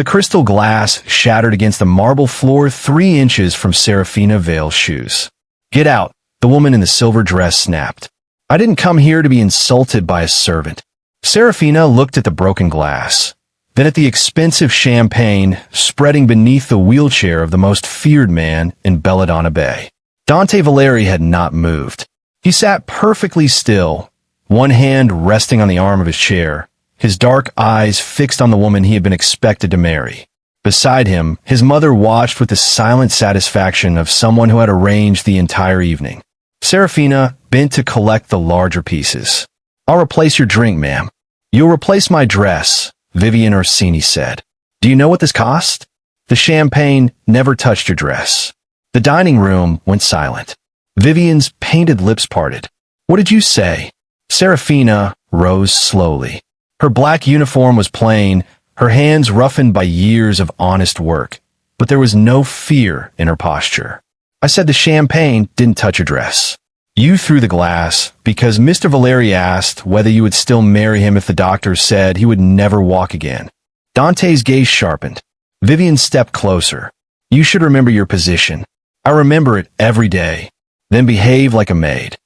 The crystal glass shattered against the marble floor 3 inches from Serafina Vale's shoes. "Get out," the woman in the silver dress snapped. "I didn't come here to be insulted by a servant." Serafina looked at the broken glass, then at the expensive champagne spreading beneath the wheelchair of the most feared man in Belladonna Bay. Dante Valeri had not moved. He sat perfectly still, one hand resting on the arm of his chair, his dark eyes fixed on the woman he had been expected to marry. Beside him, his mother watched with the silent satisfaction of someone who had arranged the entire evening. Serafina bent to collect the larger pieces. "I'll replace your drink, ma'am." "You'll replace my dress," Vivian Orsini said. "Do you know what this cost?" "The champagne never touched your dress." The dining room went silent. Vivian's painted lips parted. "What did you say?" Serafina rose slowly. Her black uniform was plain, her hands roughened by years of honest work, but there was no fear in her posture. "I said the champagne didn't touch your dress. You threw the glass because Mr. Valeri asked whether you would still marry him if the doctor said he would never walk again." Dante's gaze sharpened. Vivian stepped closer. "You should remember your position." "I remember it every day." "Then behave like a maid."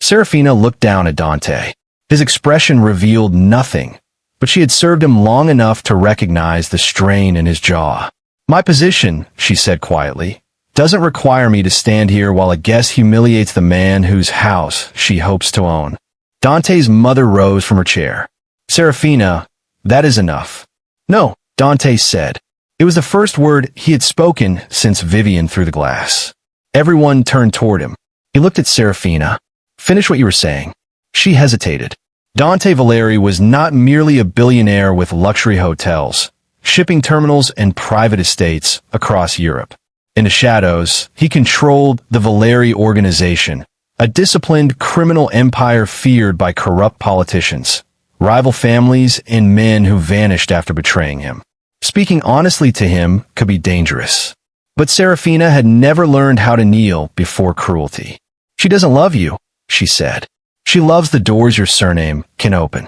Serafina looked down at Dante. His expression revealed nothing, but she had served him long enough to recognize the strain in his jaw. "My position," she said quietly, "doesn't require me to stand here while a guest humiliates the man whose house she hopes to own." Dante's mother rose from her chair. "Serafina, that is enough." "No," Dante said. It was the first word he had spoken since Vivian threw the glass. Everyone turned toward him. He looked at Serafina. "Finish what you were saying." She hesitated. Dante Valeri was not merely a billionaire with luxury hotels, shipping terminals, and private estates across Europe. In the shadows, he controlled the Valeri organization, a disciplined criminal empire feared by corrupt politicians, rival families, and men who vanished after betraying him. Speaking honestly to him could be dangerous. But Serafina had never learned how to kneel before cruelty. "She doesn't love you," she said. "She loves the doors your surname can open."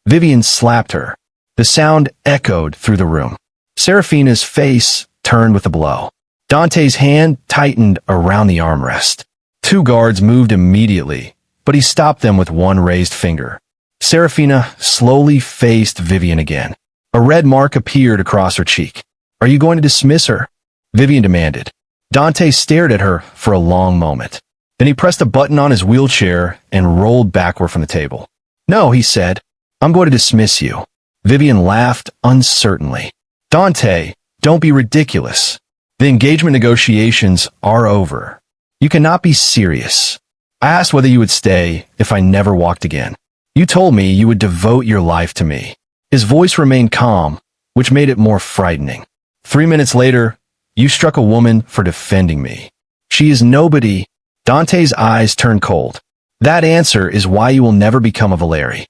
Vivian slapped her. The sound echoed through the room. Serafina's face turned with a blow. Dante's hand tightened around the armrest. 2 guards moved immediately, but he stopped them with one raised finger. Serafina slowly faced Vivian again. A red mark appeared across her cheek. "Are you going to dismiss her?" Vivian demanded. Dante stared at her for a long moment. Then he pressed a button on his wheelchair and rolled backward from the table. "No," he said. "I'm going to dismiss you." Vivian laughed uncertainly. "Dante, don't be ridiculous. The engagement negotiations are over. You cannot be serious. I asked whether you would stay if I never walked again. You told me you would devote your life to me." His voice remained calm, which made it more frightening. 3 minutes later, you struck a woman for defending me. She is nobody. Dante's eyes turned cold. That answer is why you will never become a Valeri.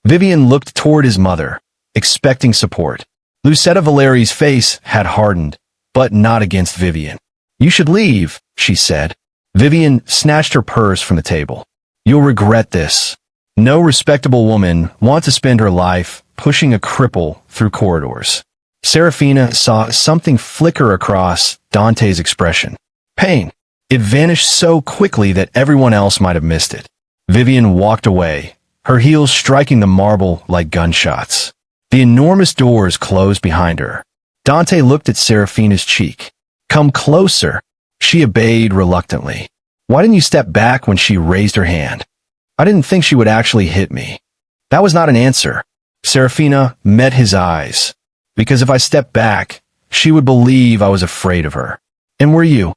Vivian looked toward his mother, expecting support. Lucetta Valeri's face had hardened, but not against Vivian. "You should leave," she said. Vivian snatched her purse from the table. "You'll regret this. No respectable woman wants to spend her life pushing a cripple through corridors." Serafina saw something flicker across Dante's expression. Pain. It vanished so quickly that everyone else might have missed it. Vivian walked away, her heels striking the marble like gunshots. The enormous doors closed behind her. Dante looked at Serafina's cheek. "Come closer." She obeyed reluctantly. "Why didn't you step back when she raised her hand?" "I didn't think she would actually hit me." That was not an answer. Serafina met his eyes. "Because if I stepped back, she would believe I was afraid of her." "And were you?"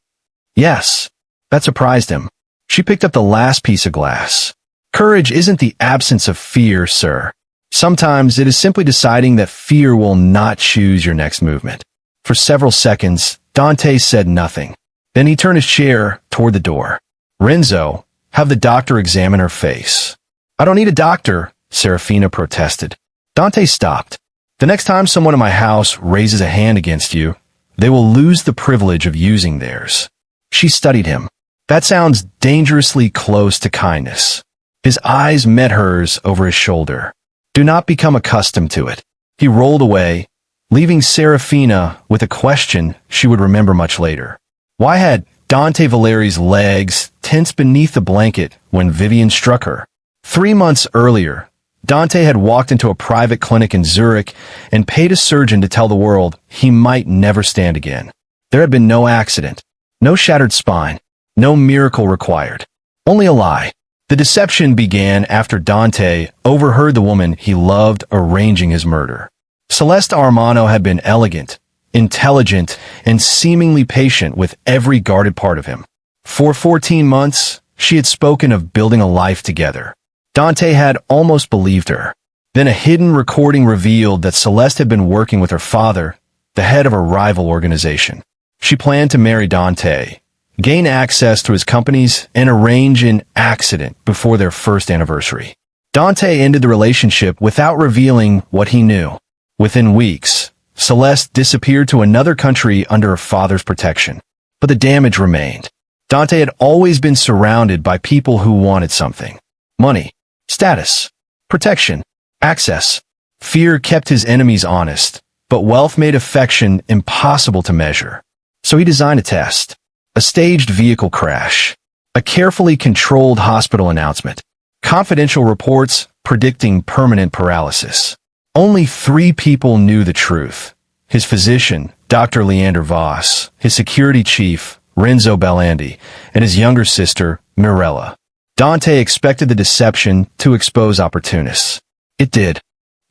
"Yes." That surprised him. She picked up the last piece of glass. "Courage isn't the absence of fear, sir. Sometimes it is simply deciding that fear will not choose your next movement." For several seconds, Dante said nothing. Then he turned his chair toward the door. "Renzo, have the doctor examine her face." "I don't need a doctor," Serafina protested. Dante stopped. "The next time someone in my house raises a hand against you, they will lose the privilege of using theirs." She studied him. "That sounds dangerously close to kindness." His eyes met hers over his shoulder. "Do not become accustomed to it." He rolled away, leaving Serafina with a question she would remember much later. Why had Dante Valeri's legs tensed beneath the blanket when Vivian struck her? 3 months earlier, Dante had walked into a private clinic in Zurich and paid a surgeon to tell the world he might never stand again. There had been no accident, no shattered spine, no miracle required. Only a lie. The deception began after Dante overheard the woman he loved arranging his murder. Celeste Armano had been elegant, intelligent, and seemingly patient with every guarded part of him. For 14 months, she had spoken of building a life together. Dante had almost believed her. Then a hidden recording revealed that Celeste had been working with her father, the head of a rival organization. She planned to marry Dante, gain access to his companies, and arrange an accident before their first anniversary. Dante ended the relationship without revealing what he knew. Within weeks, Celeste disappeared to another country under her father's protection. But the damage remained. Dante had always been surrounded by people who wanted something. Money, status, protection, access. Fear kept his enemies honest, but wealth made affection impossible to measure. So he designed a test. A staged vehicle crash. A carefully controlled hospital announcement. Confidential reports predicting permanent paralysis. Only 3 people knew the truth. His physician, Dr. Leander Voss, his security chief, Renzo Bellandi, and his younger sister, Mirella. Dante expected the deception to expose opportunists. It did.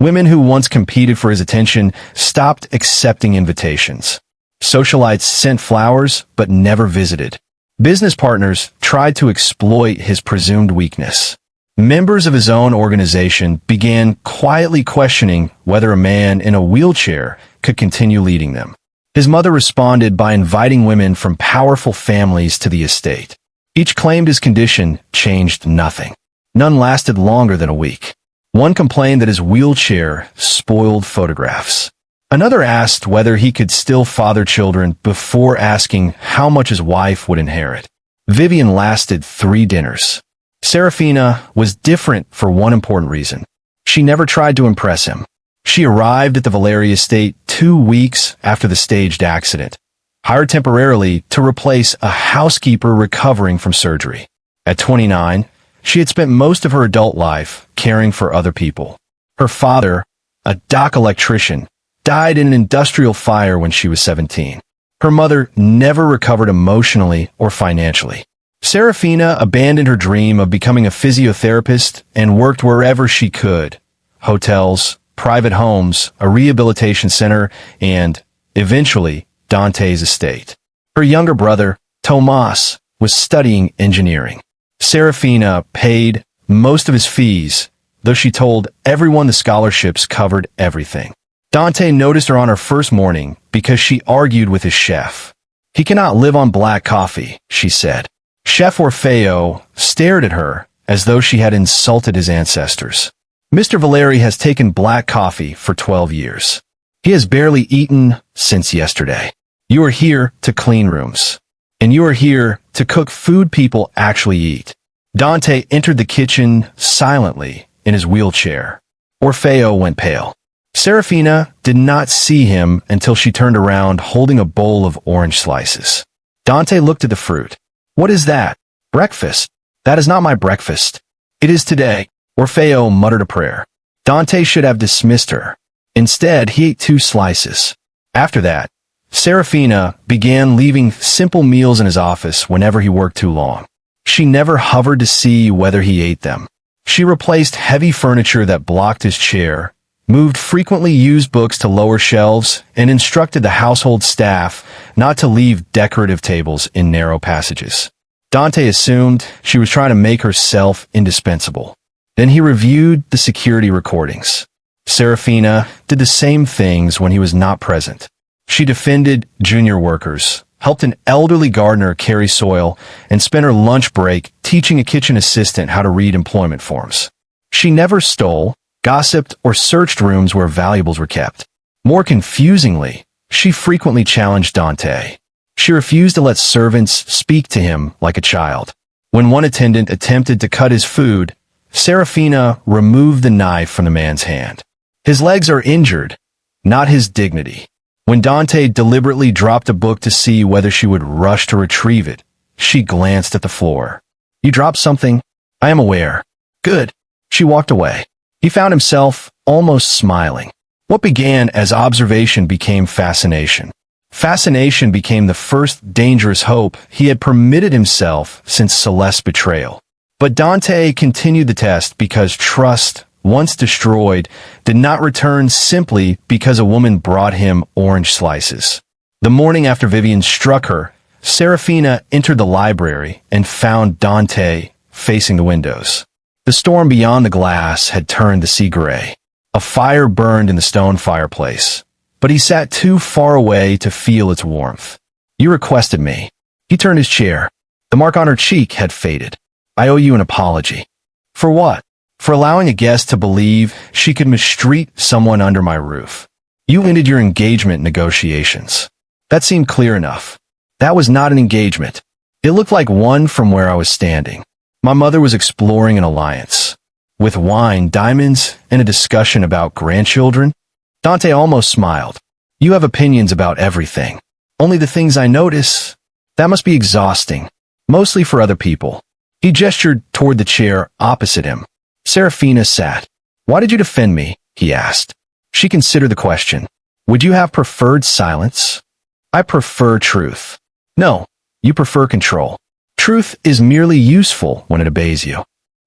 Women who once competed for his attention stopped accepting invitations. Socialites sent flowers but never visited. Business partners tried to exploit his presumed weakness. Members of his own organization began quietly questioning whether a man in a wheelchair could continue leading them. His mother responded by inviting women from powerful families to the estate. Each claimed his condition changed nothing. None lasted longer than a week. One complained that his wheelchair spoiled photographs. Another asked whether he could still father children before asking how much his wife would inherit. Vivian lasted 3 dinners. Serafina was different for one important reason. She never tried to impress him. She arrived at the Valeri estate 2 weeks after the staged accident, hired temporarily to replace a housekeeper recovering from surgery. At 29, she had spent most of her adult life caring for other people. Her father, a dock electrician, died in an industrial fire when she was 17. Her mother never recovered emotionally or financially. Serafina abandoned her dream of becoming a physiotherapist and worked wherever she could. Hotels, private homes, a rehabilitation center, and, eventually, Dante's estate. Her younger brother, Tomas, was studying engineering. Serafina paid most of his fees, though she told everyone the scholarships covered everything. Dante noticed her on her first morning because she argued with his chef. "He cannot live on black coffee," she said. Chef Orfeo stared at her as though she had insulted his ancestors. "Mr. Valeri has taken black coffee for 12 years. He has barely eaten since yesterday. You are here to clean rooms. And you are here to cook food people actually eat." Dante entered the kitchen silently in his wheelchair. Orfeo went pale. Serafina did not see him until she turned around holding a bowl of orange slices. Dante looked at the fruit. "What is that? Breakfast? That is not my breakfast." "It is today." Orfeo muttered a prayer. Dante should have dismissed her. Instead, he ate 2 slices. After that, Serafina began leaving simple meals in his office whenever he worked too long. She never hovered to see whether he ate them. She replaced heavy furniture that blocked his chair, moved frequently used books to lower shelves, and instructed the household staff not to leave decorative tables in narrow passages. Dante assumed she was trying to make herself indispensable. Then he reviewed the security recordings. Serafina did the same things when he was not present. She defended junior workers, helped an elderly gardener carry soil, and spent her lunch break teaching a kitchen assistant how to read employment forms. She never stole, gossiped, or searched rooms where valuables were kept. More confusingly, she frequently challenged Dante. She refused to let servants speak to him like a child. When one attendant attempted to cut his food, Serafina removed the knife from the man's hand. "His legs are injured. not his dignity. When Dante deliberately dropped a book to see whether she would rush to retrieve it, she glanced at the floor. You dropped something? I am aware. Good. She walked away. He found himself almost smiling. What began as observation became fascination. Fascination became the first dangerous hope he had permitted himself since Celeste's betrayal. But Dante continued the test because trust, once destroyed, did not return simply because a woman brought him orange slices. The morning after Vivian struck her, Serafina entered the library and found Dante facing the windows. The storm beyond the glass had turned the sea gray. A fire burned in the stone fireplace, but he sat too far away to feel its warmth. You requested me. He turned his chair. The mark on her cheek had faded. I owe you an apology. For what? For allowing a guest to believe she could mistreat someone under my roof. You ended your engagement negotiations. That seemed clear enough. That was not an engagement. It looked like one from where I was standing. My mother was exploring an alliance. With wine, diamonds, and a discussion about grandchildren. Dante almost smiled. You have opinions about everything. Only the things I notice. That must be exhausting. Mostly for other people. He gestured toward the chair opposite him. Serafina sat. Why did you defend me? He asked. She considered the question. Would you have preferred silence? I prefer truth. No, you prefer control. Truth is merely useful when it obeys you.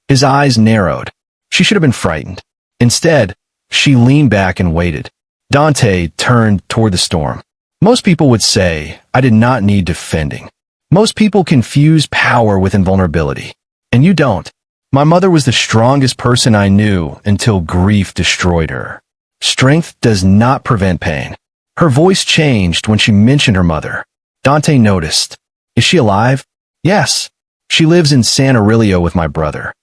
His eyes narrowed. She should have been frightened. Instead, she leaned back and waited. Dante turned toward the storm. Most people would say, I did not need defending. Most people confuse power with invulnerability. And you don't. My mother was the strongest person I knew until grief destroyed her. Strength does not prevent pain. Her voice changed when she mentioned her mother. Dante noticed. Is she alive? Yes. She lives in San Aurelio with my brother.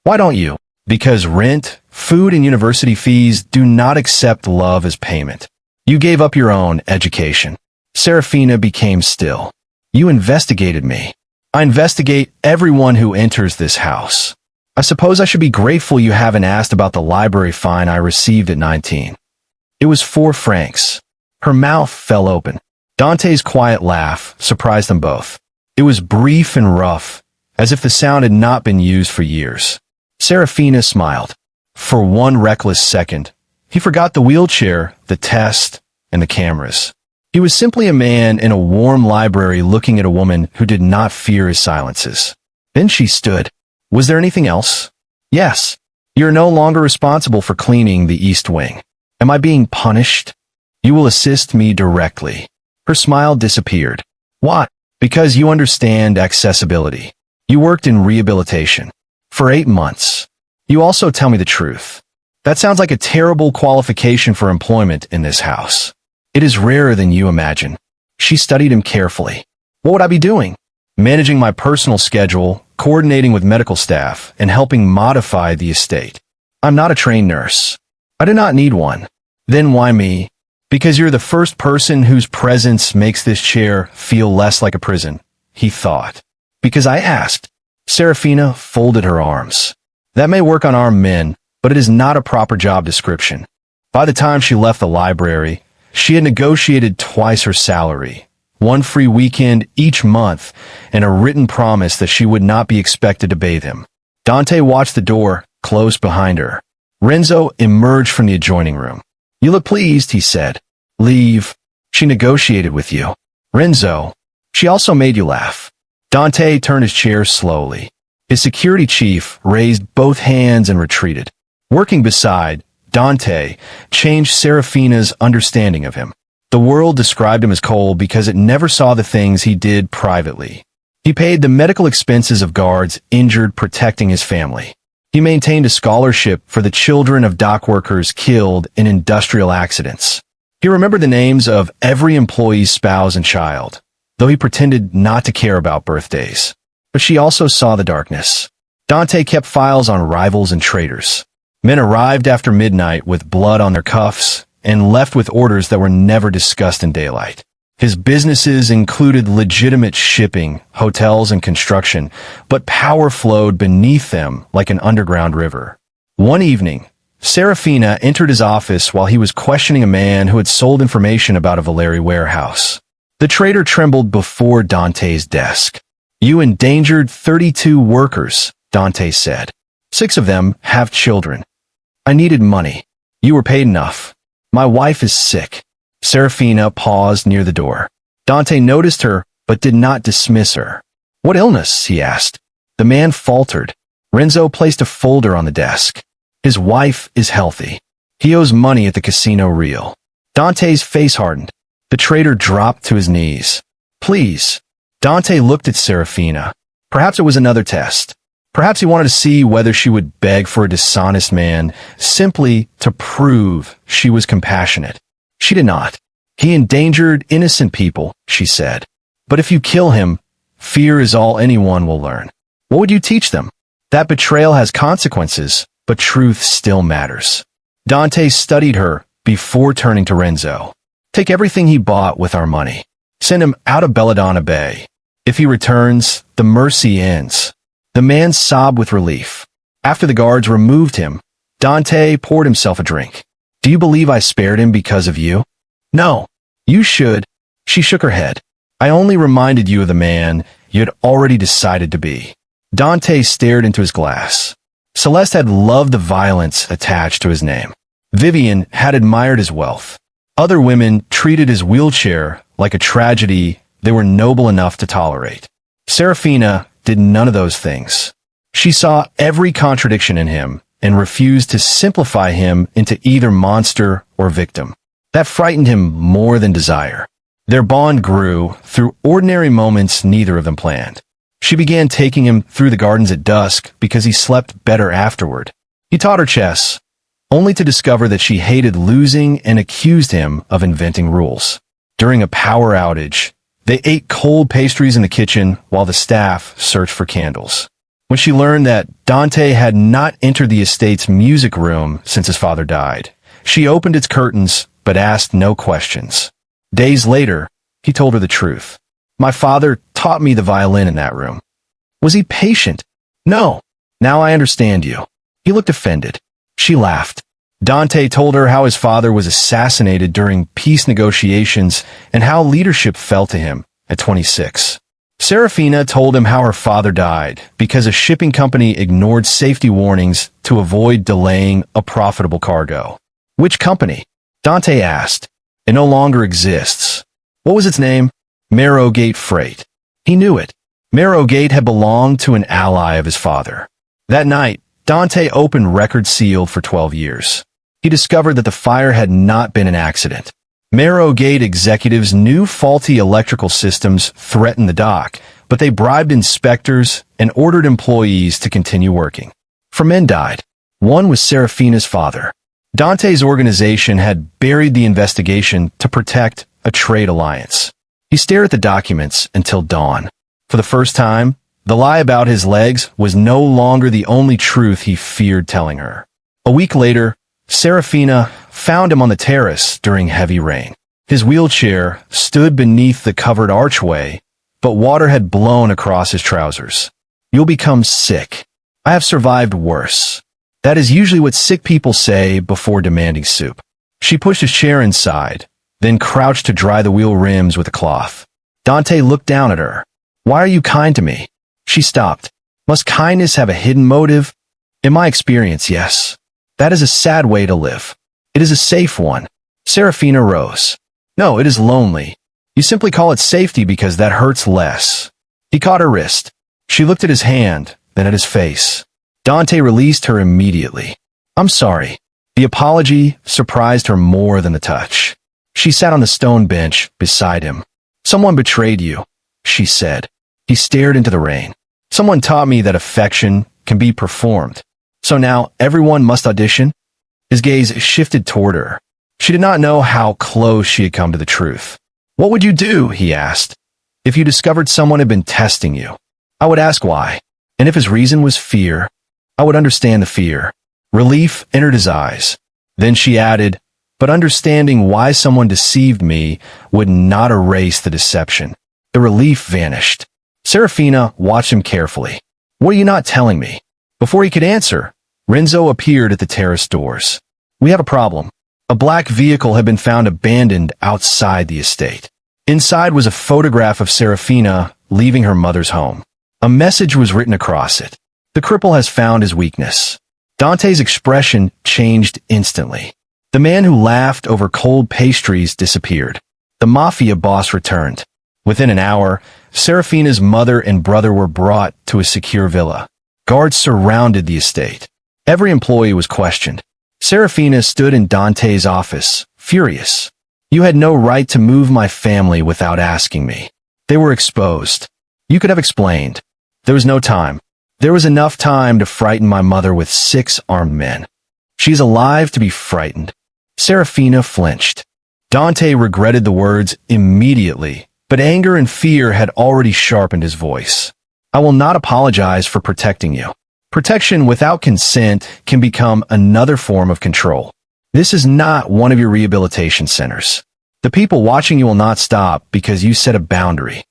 Why don't you? Because rent, food, and university fees do not accept love as payment. You gave up your own education. Serafina became still. You investigated me. I investigate everyone who enters this house. I suppose I should be grateful you haven't asked about the library fine I received at 19. It was 4 francs. Her mouth fell open. Dante's quiet laugh surprised them both. It was brief and rough, as if the sound had not been used for years. Serafina smiled. For one reckless second, he forgot the wheelchair, the test, and the cameras. He was simply a man in a warm library looking at a woman who did not fear his silences. Then she stood. Was there anything else? Yes. You're no longer responsible for cleaning the East Wing. Am I being punished? You will assist me directly. Her smile disappeared. Why? Because you understand accessibility. You worked in rehabilitation. For 8 months. You also tell me the truth. That sounds like a terrible qualification for employment in this house. It is rarer than you imagine. She studied him carefully. What would I be doing? Managing my personal schedule, coordinating with medical staff, and helping modify the estate. I'm not a trained nurse. I do not need one. Then why me? Because you're the first person whose presence makes this chair feel less like a prison, he thought. Because I asked. Serafina folded her arms. That may work on armed men, but it is not a proper job description. By the time she left the library, she had negotiated twice her salary, 1 free weekend each month, and a written promise that she would not be expected to bathe him. Dante watched the door close behind her. Renzo emerged from the adjoining room. You look pleased, he said. Leave. She negotiated with you. Renzo. She also made you laugh. Dante turned his chair slowly. His security chief raised both hands and retreated. Working beside, Dante changed Serafina's understanding of him. The world described him as cold because it never saw the things he did privately. He paid the medical expenses of guards injured protecting his family. He maintained a scholarship for the children of dock workers killed in industrial accidents. He remembered the names of every employee's spouse and child, though he pretended not to care about birthdays. But she also saw the darkness. Dante kept files on rivals and traitors. Men arrived after midnight with blood on their cuffs and left with orders that were never discussed in daylight. His businesses included legitimate shipping, hotels, and construction, but power flowed beneath them like an underground river. One evening, Serafina entered his office while he was questioning a man who had sold information about a Valeri warehouse. The trader trembled before Dante's desk. "You endangered 32 workers," Dante said. "6 of them have children. I needed money. You were paid enough. My wife is sick." Serafina paused near the door. Dante noticed her, but did not dismiss her. "What illness?" he asked. The man faltered. Renzo placed a folder on the desk. "His wife is healthy. He owes money at the casino reel." Dante's face hardened. The trader dropped to his knees. "Please." Dante looked at Serafina. Perhaps it was another test. Perhaps he wanted to see whether she would beg for a dishonest man simply to prove she was compassionate. She did not. "He endangered innocent people," she said. "But if you kill him, fear is all anyone will learn. What would you teach them? That betrayal has consequences, but truth still matters." Dante studied her before turning to Renzo. "Take everything he bought with our money. Send him out of Belladonna Bay. If he returns, the mercy ends." The man sobbed with relief. After the guards removed him, Dante poured himself a drink. "Do you believe I spared him because of you?" "No. You should." She shook her head. "I only reminded you of the man you had already decided to be." Dante stared into his glass. Celeste had loved the violence attached to his name. Vivian had admired his wealth. Other women treated his wheelchair like a tragedy they were noble enough to tolerate. Serafina did none of those things. She saw every contradiction in him and refused to simplify him into either monster or victim. That frightened him more than desire. Their bond grew through ordinary moments neither of them planned. She began taking him through the gardens at dusk because he slept better afterward. He taught her chess, only to discover that she hated losing and accused him of inventing rules. During a power outage, they ate cold pastries in the kitchen while the staff searched for candles. When she learned that Dante had not entered the estate's music room since his father died, she opened its curtains but asked no questions. Days later, he told her the truth. "My father taught me the violin in that room." Was he patient? No. "Now I understand you." He looked offended. She laughed. Dante told her how his father was assassinated during peace negotiations and how leadership fell to him at 26. Serafina told him how her father died because a shipping company ignored safety warnings to avoid delaying a profitable cargo. "Which company?" Dante asked. "It no longer exists." "What was its name?" Marrowgate Freight. He knew it. Marrowgate had belonged to an ally of his father. That night, Dante opened records sealed for 12 years. He discovered that the fire had not been an accident. Marrowgate executives knew faulty electrical systems threatened the dock, but they bribed inspectors and ordered employees to continue working. 4 men died. One was Serafina's father. Dante's organization had buried the investigation to protect a trade alliance. He stared at the documents until dawn. For the first time, the lie about his legs was no longer the only truth he feared telling her. A week later, Serafina found him on the terrace during heavy rain. His wheelchair stood beneath the covered archway, but water had blown across his trousers. "You'll become sick. I have survived worse." That is usually what sick people say before demanding soup. She pushed his chair inside, then crouched to dry the wheel rims with a cloth. Dante looked down at her. "Why are you kind to me?" She stopped. "Must kindness have a hidden motive?" "In my experience, yes. That is a sad way to live. It is a safe one." Serafina rose. "No, it is lonely. You simply call it safety because that hurts less." He caught her wrist. She looked at his hand, then at his face. Dante released her immediately. "I'm sorry." The apology surprised her more than the touch. She sat on the stone bench beside him. "Someone betrayed you," she said. He stared into the rain. "Someone taught me that affection can be performed. So now everyone must audition?" His gaze shifted toward her. She did not know how close she had come to the truth. "What would you do?" he asked. "If you discovered someone had been testing you?" "I would ask why. And if his reason was fear, I would understand the fear." Relief entered his eyes. Then she added, "But understanding why someone deceived me would not erase the deception." The relief vanished. Serafina watched him carefully. "What are you not telling me?" Before he could answer, Renzo appeared at the terrace doors. "We have a problem." A black vehicle had been found abandoned outside the estate. Inside was a photograph of Serafina leaving her mother's home. A message was written across it. "The cripple has found his weakness." Dante's expression changed instantly. The man who laughed over cold pastries disappeared. The mafia boss returned. Within an hour, Serafina's mother and brother were brought to a secure villa. Guards surrounded the estate. Every employee was questioned. Serafina stood in Dante's office, furious. "You had no right to move my family without asking me." They were exposed. "You could have explained." "There was no time. There was enough time to frighten my mother with 6 armed men. She's alive to be frightened." Serafina flinched. Dante regretted the words immediately, but anger and fear had already sharpened his voice. "I will not apologize for protecting you. Protection without consent can become another form of control. This is not one of your rehabilitation centers. The people watching you will not stop because you set a boundary."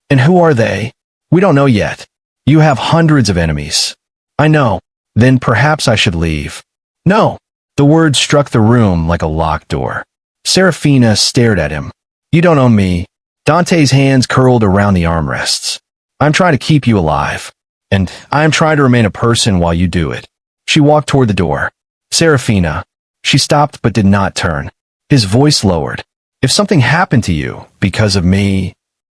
"And who are they?" "We don't know yet. You have hundreds of enemies." "I know. Then perhaps I should leave." "No." The words struck the room like a locked door. Serafina stared at him. "You don't own me." Dante's hands curled around the armrests. "I'm trying to keep you alive. And I'm trying to remain a person while you do it." She walked toward the door. "Serafina." She stopped but did not turn. His voice lowered. "If something happened to you because of me..."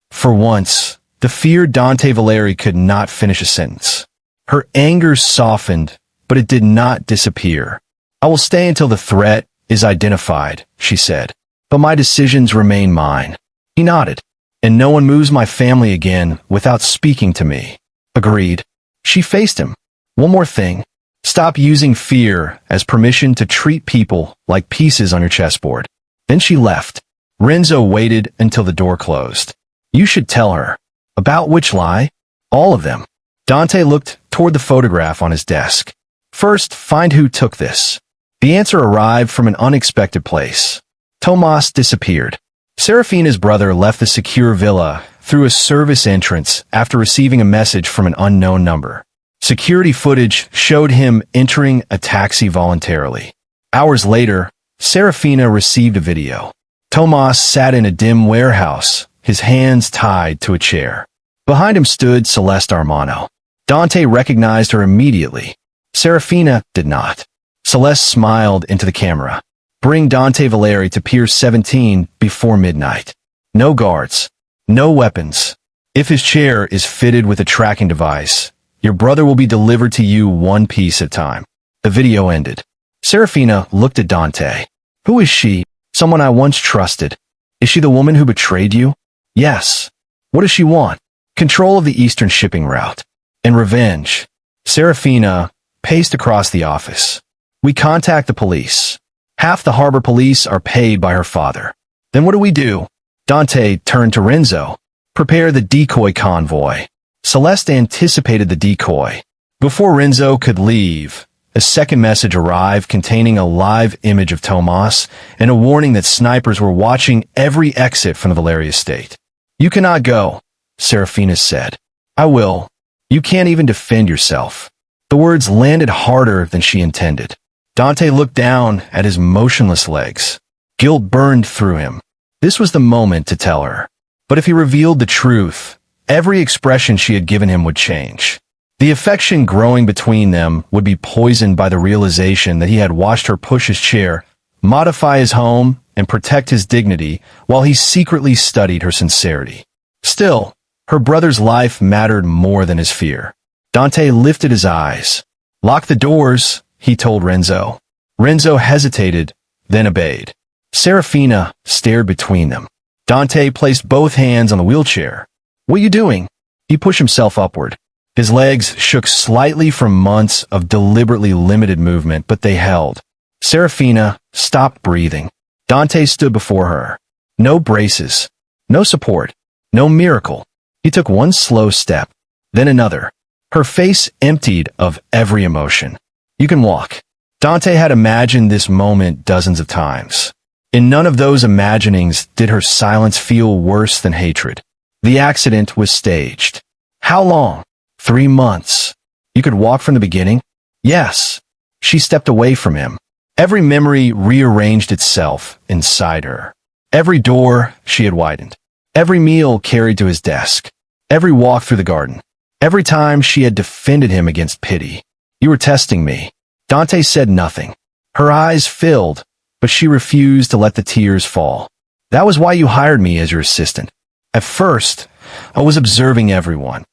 For once, the feared Dante Valeri could not finish a sentence. Her anger softened, but it did not disappear. "I will stay until the threat is identified," she said. "But my decisions remain mine." He nodded. "And no one moves my family again without speaking to me." "Agreed." She faced him. "One more thing. Stop using fear as permission to treat people like pieces on your chessboard." Then she left. Renzo waited until the door closed. "You should tell her." "About which lie?" "All of them." Dante looked toward the photograph on his desk. "First, find who took this." The answer arrived from an unexpected place. Tomas disappeared. Serafina's brother left the secure villa through a service entrance after receiving a message from an unknown number. Security footage showed him entering a taxi voluntarily. Hours later, Serafina received a video. Tomas sat in a dim warehouse, his hands tied to a chair. Behind him stood Celeste Armano. Dante recognized her immediately. Serafina did not. Celeste smiled into the camera. "Bring Dante Valeri to Pier 17 before midnight. No guards. No weapons. If his chair is fitted with a tracking device, your brother will be delivered to you one piece at a time." The video ended. Serafina looked at Dante. "Who is she?" "Someone I once trusted." "Is she the woman who betrayed you?" "Yes." "What does she want?" "Control of the eastern shipping route." "And revenge." Serafina paced across the office. "We contact the police. Half the harbor police are paid by her father." "Then what do we do?" Dante turned to Renzo. "Prepare the decoy convoy." Celeste anticipated the decoy. Before Renzo could leave, a second message arrived containing a live image of Tomas and a warning that snipers were watching every exit from the Valeri estate. "You cannot go," Serafina said. "I will. You can't even defend yourself." The words landed harder than she intended. Dante looked down at his motionless legs. Guilt burned through him. This was the moment to tell her. But if he revealed the truth, every expression she had given him would change. The affection growing between them would be poisoned by the realization that he had watched her push his chair, modify his home, and protect his dignity while he secretly studied her sincerity. Still, her brother's life mattered more than his fear. Dante lifted his eyes. "Lock the doors," he told Renzo. Renzo hesitated, then obeyed. Serafina stared between them. Dante placed both hands on the wheelchair. "What are you doing?" He pushed himself upward. His legs shook slightly from months of deliberately limited movement, but they held. Serafina stopped breathing. Dante stood before her. No braces. No support. No miracle. He took one slow step, then another. Her face emptied of every emotion. "You can walk." Dante had imagined this moment dozens of times. In none of those imaginings did her silence feel worse than hatred. The accident was staged. "How long?" 3 months. "You could walk from the beginning?" "Yes." She stepped away from him. Every memory rearranged itself inside her. Every door she had widened. Every meal carried to his desk. Every walk through the garden. Every time she had defended him against pity. You were testing me. Dante said nothing. Her eyes filled, but she refused to let the tears fall. That was why you hired me as your assistant. At first, I was observing everyone.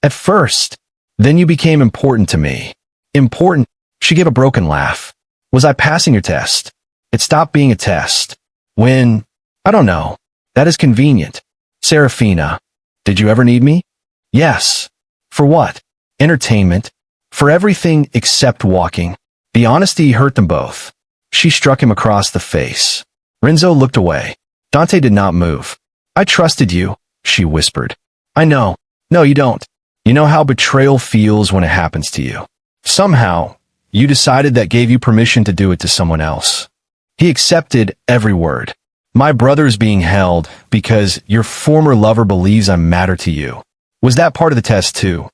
At first, then you became important to me. Important? She gave a broken laugh. Was I passing your test? It stopped being a test. When? I don't know. That is convenient. Serafina, did you ever need me? Yes. For what? Entertainment. For everything except walking. The honesty hurt them both. She struck him across the face. Renzo looked away. Dante did not move. I trusted you, she whispered. I know. No, you don't. You know how betrayal feels when it happens to you. Somehow, you decided that gave you permission to do it to someone else. He accepted every word. My brother's being held because your former lover believes I matter to you. Was that part of the test too?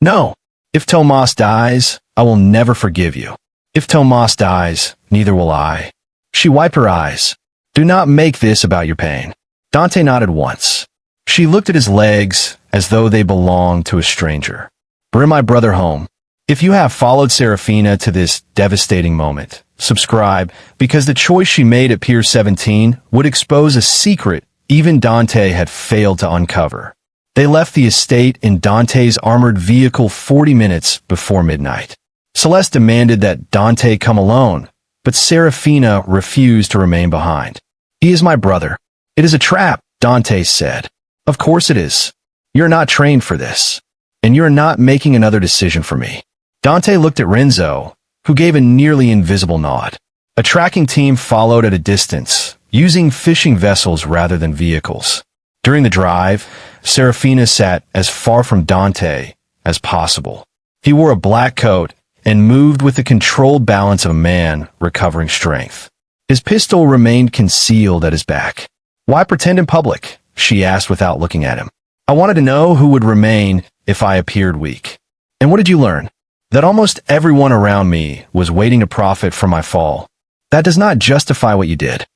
No. If Tomas dies, I will never forgive you. If Tomas dies, neither will I. She wiped her eyes. Do not make this about your pain. Dante nodded once. She looked at his legs as though they belonged to a stranger. Bring my brother home. If you have followed Serafina to this devastating moment, subscribe, because the choice she made at Pier 17 would expose a secret even Dante had failed to uncover. They left the estate in Dante's armored vehicle 40 minutes before midnight. Celeste demanded that Dante come alone, but Serafina refused to remain behind. He is my brother. It is a trap, Dante said. Of course it is. You're not trained for this. And you're not making another decision for me. Dante looked at Renzo, who gave a nearly invisible nod. A tracking team followed at a distance, using fishing vessels rather than vehicles. During the drive, Serafina sat as far from Dante as possible. He wore a black coat and moved with the controlled balance of a man recovering strength. His pistol remained concealed at his back. Why pretend in public? She asked without looking at him. I wanted to know who would remain if I appeared weak. And what did you learn? That almost everyone around me was waiting to profit from my fall. That does not justify what you did.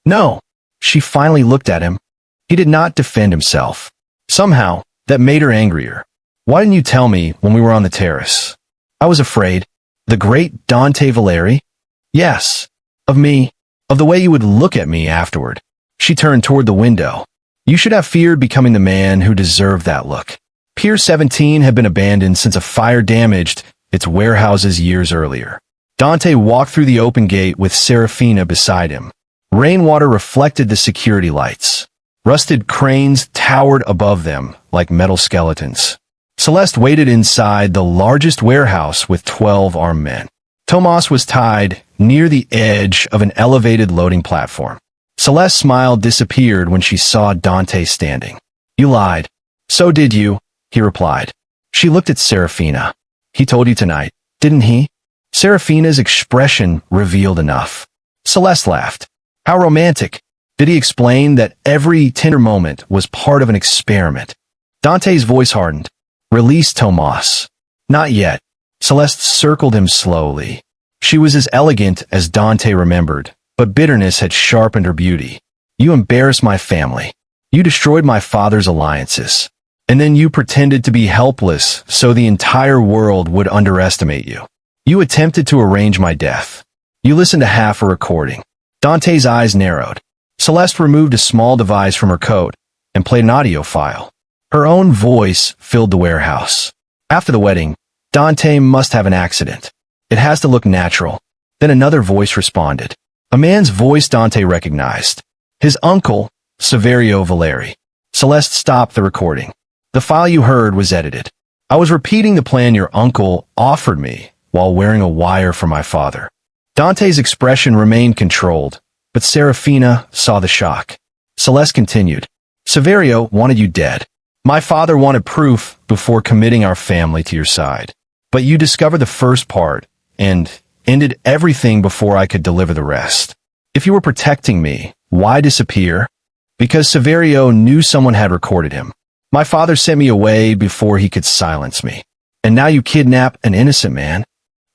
No. She finally looked at him. He did not defend himself. Somehow, that made her angrier. Why didn't you tell me when we were on the terrace? I was afraid. The great Dante Valeri? Yes. Of me. Of the way you would look at me afterward. She turned toward the window. You should have feared becoming the man who deserved that look. Pier 17 had been abandoned since a fire damaged its warehouses years earlier. Dante walked through the open gate with Serafina beside him. Rainwater reflected the security lights. Rusted cranes towered above them like metal skeletons. Celeste waited inside the largest warehouse with 12 armed men. Tomas was tied near the edge of an elevated loading platform. Celeste's smile disappeared when she saw Dante standing. You lied. So did you, he replied. She looked at Serafina. He told you tonight, didn't he? Serafina's expression revealed enough. Celeste laughed. How romantic. Did he explain that every tender moment was part of an experiment? Dante's voice hardened. Release Tomas. Not yet. Celeste circled him slowly. She was as elegant as Dante remembered, but bitterness had sharpened her beauty. You embarrassed my family. You destroyed my father's alliances. And then you pretended to be helpless so the entire world would underestimate you. You attempted to arrange my death. You listened to half a recording. Dante's eyes narrowed. Celeste removed a small device from her coat and played an audio file. Her own voice filled the warehouse. After the wedding, Dante must have an accident. It has to look natural. Then another voice responded. A man's voice Dante recognized. His uncle, Saverio Valeri. Celeste stopped the recording. The file you heard was edited. I was repeating the plan your uncle offered me while wearing a wire for my father. Dante's expression remained controlled, but Serafina saw the shock. Celeste continued. Saverio wanted you dead. My father wanted proof before committing our family to your side. But you discovered the first part and ended everything before I could deliver the rest. If you were protecting me, why disappear? Because Saverio knew someone had recorded him. My father sent me away before he could silence me. And now you kidnap an innocent man?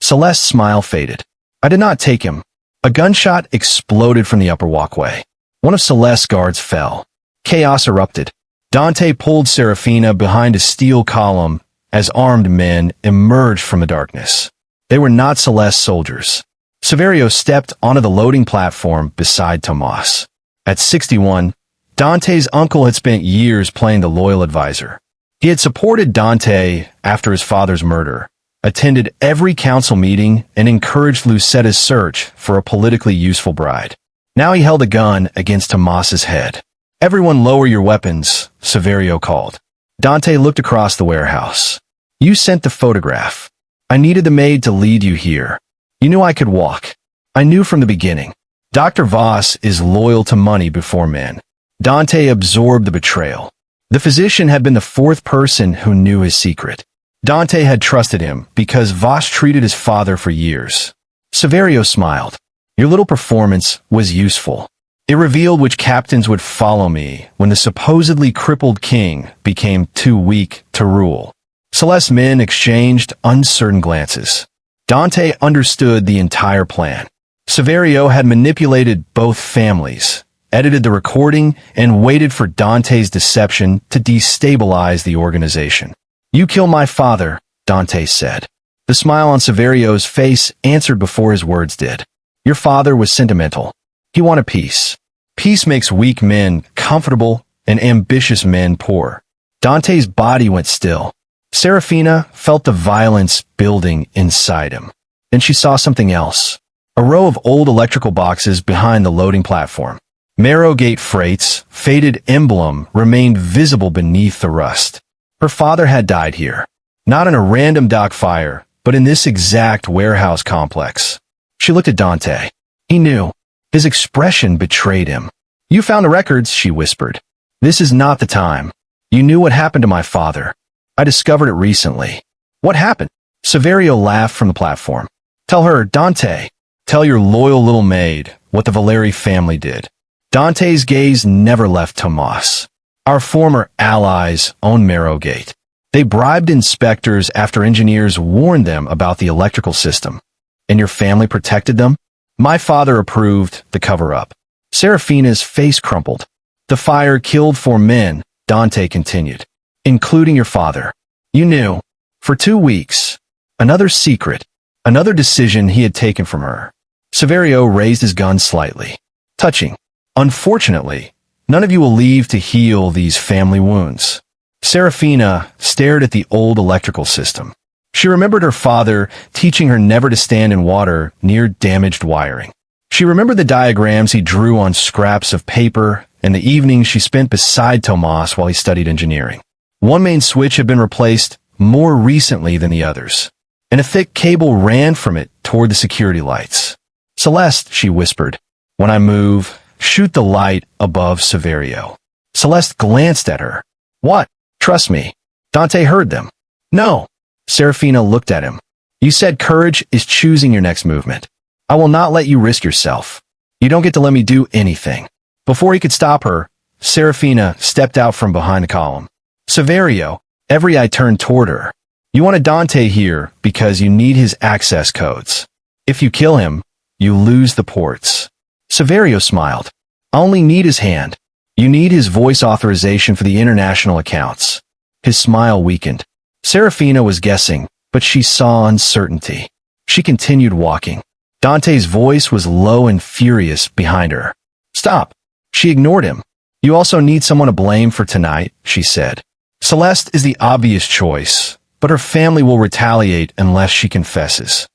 Celeste's smile faded. I did not take him. A gunshot exploded from the upper walkway. One of Celeste's guards fell. Chaos erupted. Dante pulled Serafina behind a steel column as armed men emerged from the darkness. They were not Celeste's soldiers. Saverio stepped onto the loading platform beside Tomas. At 61, Dante's uncle had spent years playing the loyal advisor. He had supported Dante after his father's murder, attended every council meeting, and encouraged Lucetta's search for a politically useful bride. Now he held a gun against Tomas's head. Everyone lower your weapons, Saverio called. Dante looked across the warehouse. You sent the photograph. I needed the maid to lead you here. You knew I could walk. I knew from the beginning. Dr. Voss is loyal to money before men. Dante absorbed the betrayal. The physician had been the fourth person who knew his secret. Dante had trusted him because Voss treated his father for years. Saverio smiled. Your little performance was useful. It revealed which captains would follow me when the supposedly crippled king became too weak to rule. Celeste's men exchanged uncertain glances. Dante understood the entire plan. Saverio had manipulated both families, edited the recording, and waited for Dante's deception to destabilize the organization. You kill my father, Dante said. The smile on Saverio's face answered before his words did. Your father was sentimental. He wanted peace. Peace makes weak men comfortable and ambitious men poor. Dante's body went still. Serafina felt the violence building inside him. Then she saw something else. A row of old electrical boxes behind the loading platform. Marrowgate Freight's faded emblem remained visible beneath the rust. Her father had died here. Not in a random dock fire, but in this exact warehouse complex. She looked at Dante. He knew. His expression betrayed him. You found the records, she whispered. This is not the time. You knew what happened to my father. I discovered it recently. What happened? Saverio laughed from the platform. Tell her, Dante. Tell your loyal little maid what the Valeri family did. Dante's gaze never left Tomas. Our former allies own Marrowgate. They bribed inspectors after engineers warned them about the electrical system. And your family protected them? My father approved the cover-up. Serafina's face crumpled. The fire killed 4 men, Dante continued. Including your father. You knew. For 2 weeks. Another secret. Another decision he had taken from her. Saverio raised his gun slightly. Touching. Unfortunately, none of you will leave to heal these family wounds. Serafina stared at the old electrical system. She remembered her father teaching her never to stand in water near damaged wiring. She remembered the diagrams he drew on scraps of paper and the evenings she spent beside Tomas while he studied engineering. One main switch had been replaced more recently than the others, and a thick cable ran from it toward the security lights. Celeste, she whispered, when I move, shoot the light above Saverio. Celeste glanced at her. What? Trust me. Dante heard them. No. Serafina looked at him. You said courage is choosing your next movement. I will not let you risk yourself. You don't get to let me do anything. Before he could stop her, Serafina stepped out from behind the column. Saverio, every eye turned toward her. You wanted Dante here because you need his access codes. If you kill him, you lose the ports. Saverio smiled. I only need his hand. You need his voice authorization for the international accounts. His smile weakened. Serafina was guessing, but she saw uncertainty. She continued walking. Dante's voice was low and furious behind her. Stop. She ignored him. You also need someone to blame for tonight, she said. Celeste is the obvious choice, but her family will retaliate unless she confesses.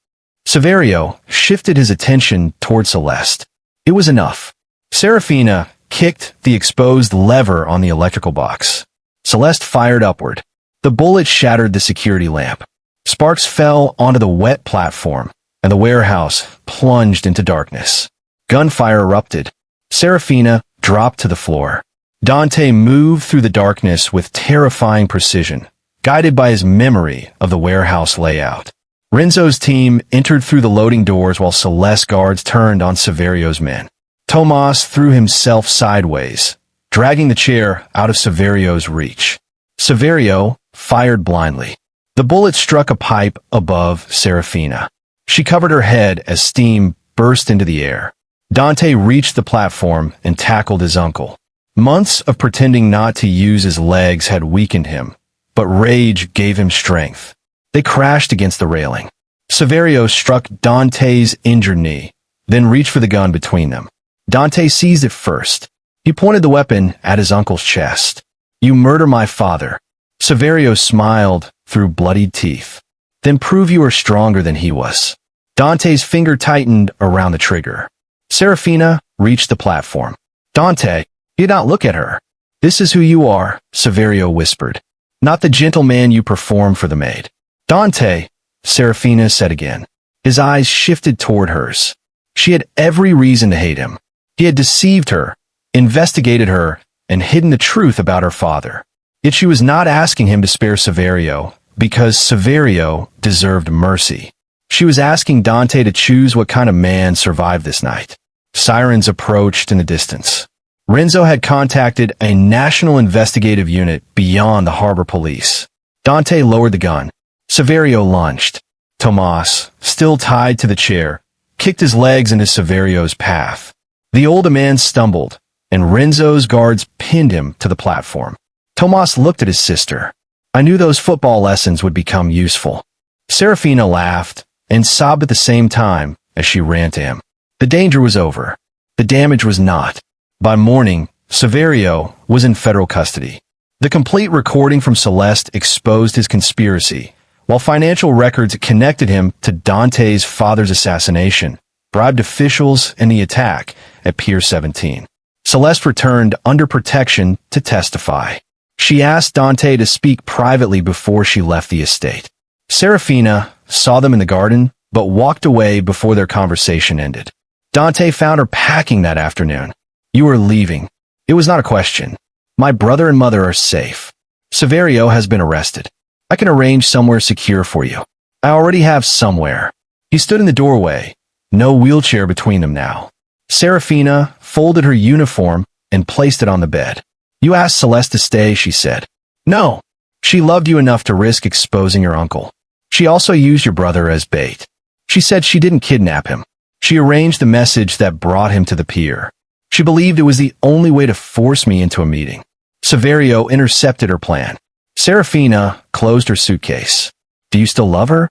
Saverio shifted his attention toward Celeste. It was enough. Serafina kicked the exposed lever on the electrical box. Celeste fired upward. The bullet shattered the security lamp. Sparks fell onto the wet platform, and the warehouse plunged into darkness. Gunfire erupted. Serafina dropped to the floor. Dante moved through the darkness with terrifying precision, guided by his memory of the warehouse layout. Renzo's team entered through the loading doors while Celeste's guards turned on Saverio's men. Tomas threw himself sideways, dragging the chair out of Saverio's reach. Saverio fired blindly. The bullet struck a pipe above Serafina. She covered her head as steam burst into the air. Dante reached the platform and tackled his uncle. Months of pretending not to use his legs had weakened him, but rage gave him strength. They crashed against the railing. Saverio struck Dante's injured knee, then reached for the gun between them. Dante seized it first. He pointed the weapon at his uncle's chest. "You murder my father." Saverio smiled through bloodied teeth. "Then prove you are stronger than he was." Dante's finger tightened around the trigger. Serafina reached the platform. "Dante, you did not look at her." "This is who you are," Saverio whispered. "Not the gentleman you perform for the maid." "Dante," Serafina said again. His eyes shifted toward hers. She had every reason to hate him. He had deceived her, investigated her, and hidden the truth about her father. Yet she was not asking him to spare Saverio, because Saverio deserved mercy. She was asking Dante to choose what kind of man survived this night. Sirens approached in the distance. Renzo had contacted a national investigative unit beyond the harbor police. Dante lowered the gun. Saverio lunged. Tomas, still tied to the chair, kicked his legs into Saverio's path. The older man stumbled, and Renzo's guards pinned him to the platform. Tomas looked at his sister. "I knew those football lessons would become useful." Serafina laughed and sobbed at the same time as she ran to him. The danger was over. The damage was not. By morning, Saverio was in federal custody. The complete recording from Celeste exposed his conspiracy, while financial records connected him to Dante's father's assassination, bribed officials, and the attack at Pier 17. Celeste returned under protection to testify. She asked Dante to speak privately before she left the estate. Serafina saw them in the garden, but walked away before their conversation ended. Dante found her packing that afternoon. "You are leaving." It was not a question. "My brother and mother are safe. Saverio has been arrested. I can arrange somewhere secure for you." "I already have somewhere." He stood in the doorway, no wheelchair between them now. Serafina folded her uniform and placed it on the bed. "You asked Celeste to stay," she said. "No. She loved you enough to risk exposing your uncle. She also used your brother as bait. She said she didn't kidnap him. She arranged the message that brought him to the pier. She believed it was the only way to force me into a meeting." Saverio intercepted her plan. Serafina closed her suitcase. "Do you still love her?"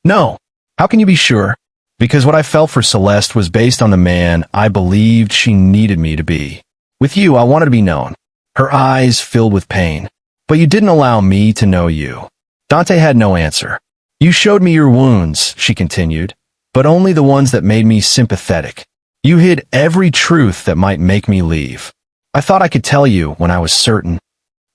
"No." "How can you be sure?" "Because what I felt for Celeste was based on the man I believed she needed me to be. With you, I wanted to be known." Her eyes filled with pain. "But you didn't allow me to know you." Dante had no answer. "You showed me your wounds," she continued, "but only the ones that made me sympathetic. You hid every truth that might make me leave. I thought I could tell you when I was certain."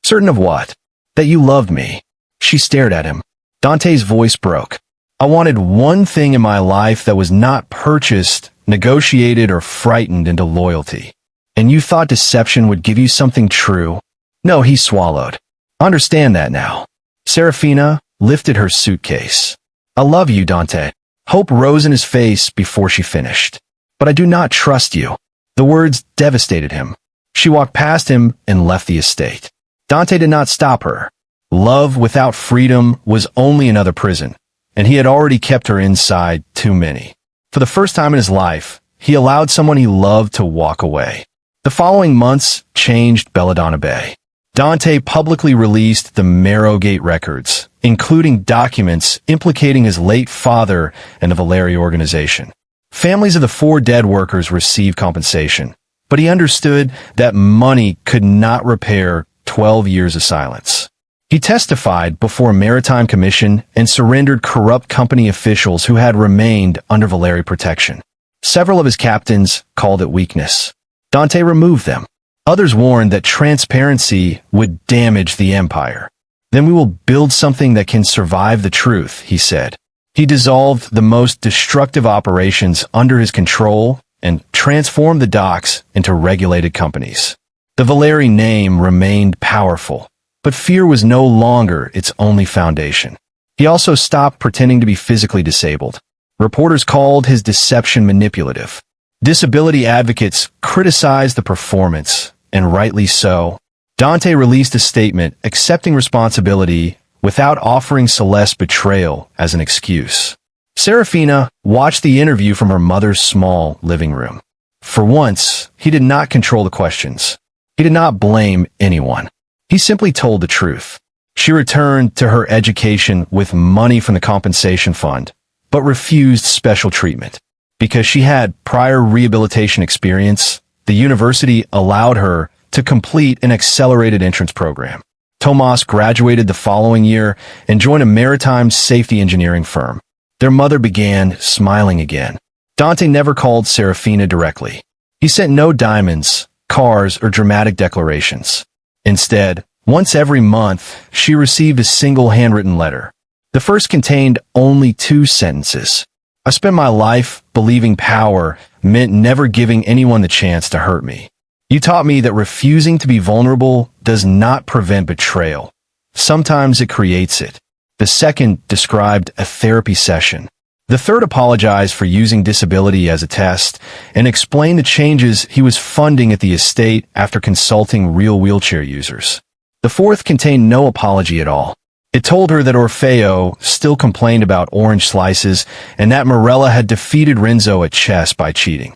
"Certain of what?" "That you loved me." She stared at him. Dante's voice broke. "I wanted one thing in my life that was not purchased, negotiated, or frightened into loyalty. And you thought deception would give you something true?" "No," he swallowed. "I understand that now." Serafina lifted her suitcase. "I love you, Dante." Hope rose in his face before she finished. "But I do not trust you." The words devastated him. She walked past him and left the estate. Dante did not stop her. Love without freedom was only another prison, and he had already kept her inside too many. For the first time in his life, he allowed someone he loved to walk away. The following months changed Belladonna Bay. Dante publicly released the Marrowgate records, including documents implicating his late father and the Valeri organization. Families of the 4 dead workers received compensation, but he understood that money could not repair 12 years of silence. He testified before a maritime commission and surrendered corrupt company officials who had remained under Valeri protection. Several of his captains called it weakness. Dante removed them. Others warned that transparency would damage the empire. "Then we will build something that can survive the truth," he said. He dissolved the most destructive operations under his control and transformed the docks into regulated companies. The Valeri name remained powerful, but fear was no longer its only foundation. He also stopped pretending to be physically disabled. Reporters called his deception manipulative. Disability advocates criticized the performance, and rightly so. Dante released a statement accepting responsibility without offering Celeste's betrayal as an excuse. Serafina watched the interview from her mother's small living room. For once, he did not control the questions. He did not blame anyone. He simply told the truth. She returned to her education with money from the compensation fund, but refused special treatment. Because she had prior rehabilitation experience, the university allowed her to complete an accelerated entrance program. Tomas graduated the following year and joined a maritime safety engineering firm. Their mother began smiling again. Dante never called Serafina directly. He sent no diamonds, cars, or dramatic declarations. Instead, once every month, she received a single handwritten letter. The first contained only 2 sentences. I spent my life believing power meant never giving anyone the chance to hurt me. You taught me that refusing to be vulnerable does not prevent betrayal. Sometimes it creates it. The second described a therapy session. The third apologized for using disability as a test and explained the changes he was funding at the estate after consulting real wheelchair users. The fourth contained no apology at all. It told her that Orfeo still complained about orange slices and that Morella had defeated Renzo at chess by cheating.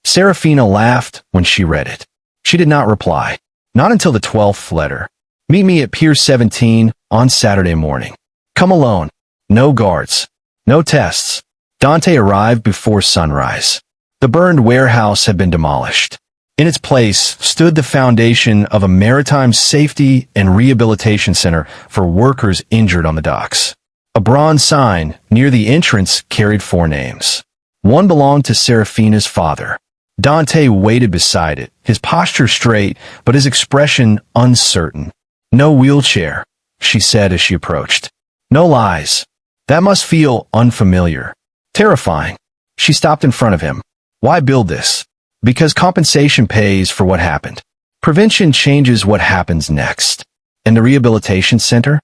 Serafina laughed when she read it. She did not reply. Not until the 12th letter. Meet me at Pier 17 on Saturday morning. Come alone. No guards. No tests. Dante arrived before sunrise. The burned warehouse had been demolished. In its place stood the foundation of a maritime safety and rehabilitation center for workers injured on the docks. A bronze sign near the entrance carried 4 names. One belonged to Serafina's father. Dante waited beside it, his posture straight, but his expression uncertain. No wheelchair, she said as she approached. No lies. That must feel unfamiliar. Terrifying. She stopped in front of him. Why build this? Because compensation pays for what happened. Prevention changes what happens next. And the rehabilitation center?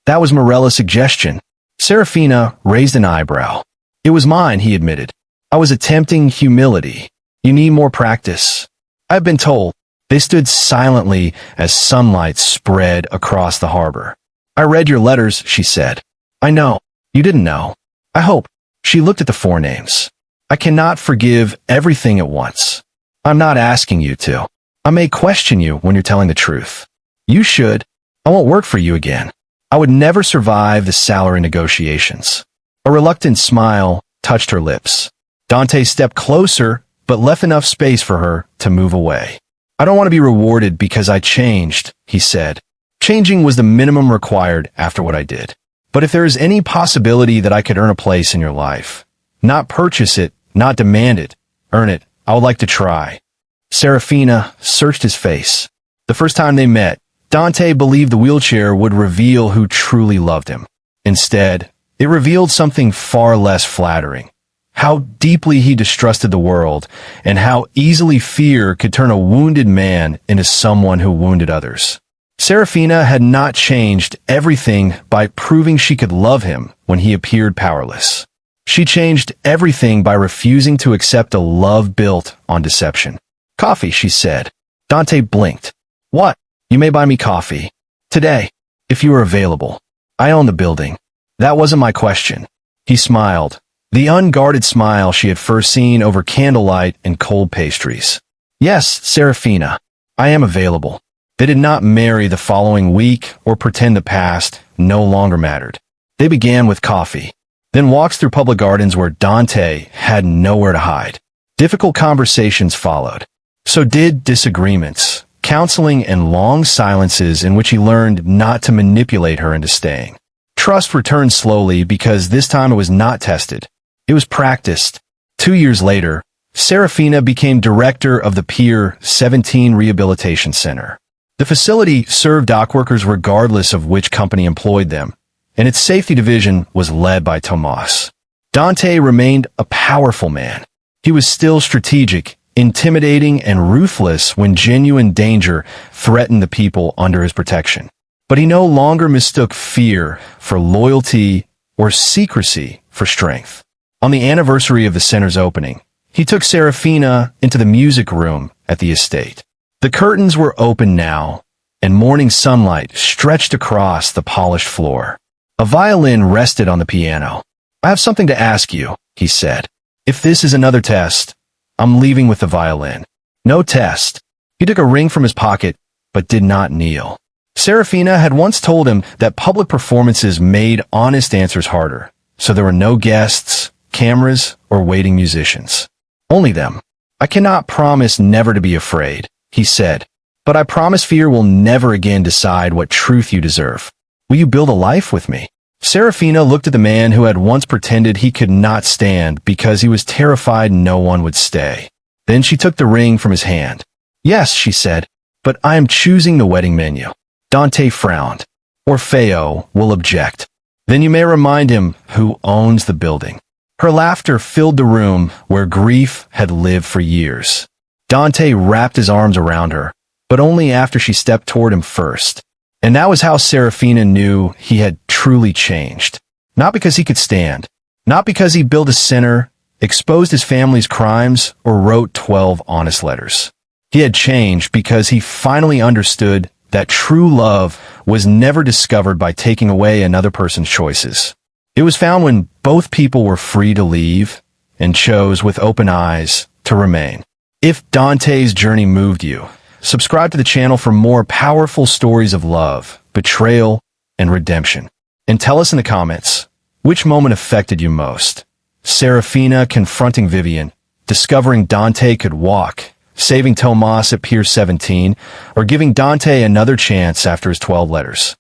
That was Morella's suggestion. Serafina raised an eyebrow. It was mine, he admitted. I was attempting humility. You need more practice. I've been told. They stood silently as sunlight spread across the harbor. I read your letters, she said. I know. You didn't know. I hope. She looked at the 4 names. I cannot forgive everything at once. I'm not asking you to. I may question you when you're telling the truth. You should. I won't work for you again. I would never survive the salary negotiations. A reluctant smile touched her lips. Dante stepped closer, but left enough space for her to move away. I don't want to be rewarded because I changed, he said. Changing was the minimum required after what I did. But if there is any possibility that I could earn a place in your life, not purchase it, not demand it, earn it, I would like to try. Serafina searched his face. The first time they met, Dante believed the wheelchair would reveal who truly loved him. Instead, it revealed something far less flattering. How deeply he distrusted the world, and how easily fear could turn a wounded man into someone who wounded others. Serafina had not changed everything by proving she could love him when he appeared powerless. She changed everything by refusing to accept a love built on deception. Coffee, she said. Dante blinked. What? You may buy me coffee. Today, if you are available. I own the building. That wasn't my question. He smiled. The unguarded smile she had first seen over candlelight and cold pastries. Yes, Serafina. I am available. They did not marry the following week or pretend the past no longer mattered. They began with coffee, then walks through public gardens where Dante had nowhere to hide. Difficult conversations followed. So did disagreements, counseling, and long silences in which he learned not to manipulate her into staying. Trust returned slowly because this time it was not tested. It was practiced. 2 years later, Serafina became director of the Pier 17 Rehabilitation Center. The facility served dockworkers regardless of which company employed them, and its safety division was led by Tomas. Dante remained a powerful man. He was still strategic, intimidating, and ruthless when genuine danger threatened the people under his protection. But he no longer mistook fear for loyalty or secrecy for strength. On the anniversary of the center's opening, he took Serafina into the music room at the estate. The curtains were open now, and morning sunlight stretched across the polished floor. A violin rested on the piano. I have something to ask you, he said. If this is another test, I'm leaving with the violin. No test. He took a ring from his pocket, but did not kneel. Serafina had once told him that public performances made honest answers harder, so there were no guests, cameras, or waiting musicians. Only them. I cannot promise never to be afraid, he said, but I promise fear will never again decide what truth you deserve. Will you build a life with me? Serafina looked at the man who had once pretended he could not stand because he was terrified no one would stay. Then she took the ring from his hand. Yes, she said, but I am choosing the wedding menu. Dante frowned. Orfeo will object. Then you may remind him who owns the building. Her laughter filled the room where grief had lived for years. Dante wrapped his arms around her, but only after she stepped toward him first. And that was how Serafina knew he had truly changed. Not because he could stand, not because he built a center, exposed his family's crimes, or wrote 12 honest letters. He had changed because he finally understood that true love was never discovered by taking away another person's choices. It was found when both people were free to leave and chose with open eyes to remain. If Dante's journey moved you, subscribe to the channel for more powerful stories of love, betrayal, and redemption. And tell us in the comments, which moment affected you most? Serafina confronting Vivian, discovering Dante could walk, saving Tomas at Pier 17, or giving Dante another chance after his 12 letters.